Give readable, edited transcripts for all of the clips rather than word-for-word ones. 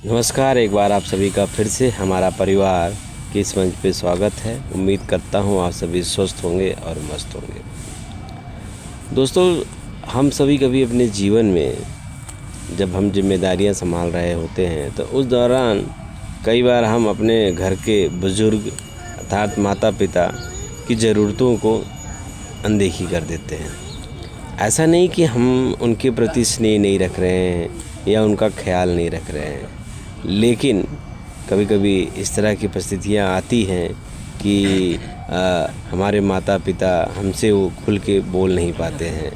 नमस्कार, एक बार आप सभी का फिर से हमारा परिवार के इस मंच पे स्वागत है। उम्मीद करता हूँ आप सभी स्वस्थ होंगे और मस्त होंगे। दोस्तों, हम सभी कभी अपने जीवन में जब हम जिम्मेदारियाँ संभाल रहे होते हैं तो उस दौरान कई बार हम अपने घर के बुज़ुर्ग अर्थात माता पिता की ज़रूरतों को अनदेखी कर देते हैं। ऐसा नहीं कि हम उनके प्रति स्नेह नहीं रख रहे हैं या उनका ख्याल नहीं रख रहे हैं, लेकिन कभी-कभी इस तरह की परिस्थितियाँ आती हैं कि हमारे माता पिता हमसे वो खुल के बोल नहीं पाते हैं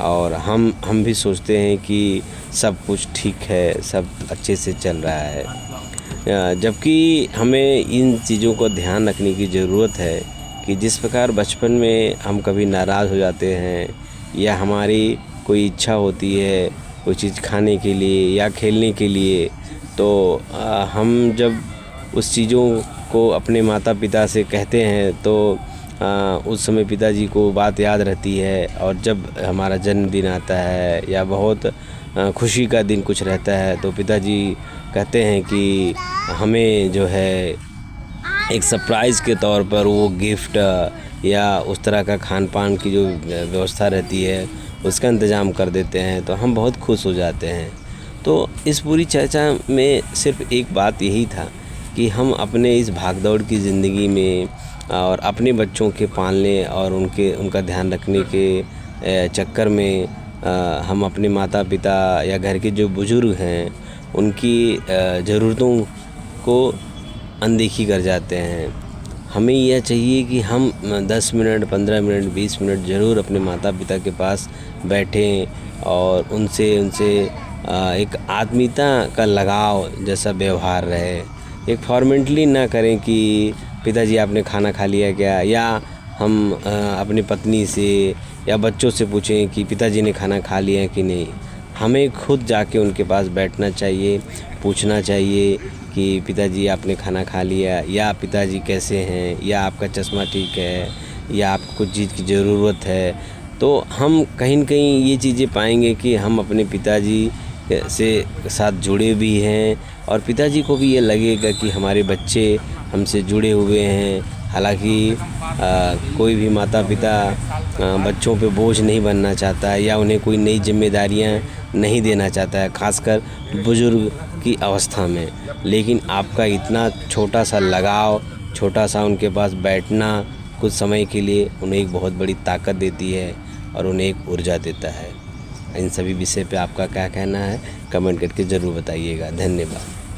और हम भी सोचते हैं कि सब कुछ ठीक है, सब अच्छे से चल रहा है। जबकि हमें इन चीज़ों को ध्यान रखने की ज़रूरत है कि जिस प्रकार बचपन में हम कभी नाराज़ हो जाते हैं या हमारी कोई इच्छा होती है कोई चीज़ खाने के लिए या खेलने के लिए, तो हम जब उस चीज़ों को अपने माता पिता से कहते हैं तो उस समय पिताजी को बात याद रहती है। और जब हमारा जन्मदिन आता है या बहुत खुशी का दिन कुछ रहता है तो पिताजी कहते हैं कि हमें जो है एक सरप्राइज़ के तौर पर वो गिफ्ट या उस तरह का खान पान की जो व्यवस्था रहती है उसका इंतज़ाम कर देते हैं, तो हम बहुत खुश हो जाते हैं। तो इस पूरी चर्चा में सिर्फ एक बात यही था कि हम अपने इस भागदौड़ की ज़िंदगी में और अपने बच्चों के पालने और उनका ध्यान रखने के चक्कर में हम अपने माता पिता या घर के जो बुज़ुर्ग हैं उनकी ज़रूरतों को अनदेखी कर जाते हैं। हमें यह चाहिए कि हम 10 मिनट 15 मिनट 20 मिनट ज़रूर अपने माता पिता के पास बैठें और उनसे एक आत्मीयता का लगाव जैसा व्यवहार रहे। एक फॉर्मेलिटी ना करें कि पिताजी आपने खाना खा लिया क्या, या हम अपनी पत्नी से या बच्चों से पूछें कि पिताजी ने खाना खा लिया कि नहीं। हमें खुद जाके उनके पास बैठना चाहिए, पूछना चाहिए कि पिताजी आपने खाना खा लिया, या पिताजी कैसे हैं, या आपका चश्मा ठीक है, या आपको कुछ चीज़ की ज़रूरत है। तो हम कहीं न कहीं ये चीज़ें पाएंगे कि हम अपने पिताजी से साथ जुड़े भी हैं और पिताजी को भी ये लगेगा कि हमारे बच्चे हमसे जुड़े हुए हैं। हालांकि कोई भी माता पिता बच्चों पे बोझ नहीं बनना चाहता है या उन्हें कोई नई जिम्मेदारियां नहीं देना चाहता है, खासकर बुज़ुर्ग की अवस्था में। लेकिन आपका इतना छोटा सा लगाव, छोटा सा उनके पास बैठना कुछ समय के लिए उन्हें एक बहुत बड़ी ताकत देती है और उन्हें एक ऊर्जा देता है। इन सभी विषय पे आपका क्या कहना है, कमेंट करके ज़रूर बताइएगा। धन्यवाद।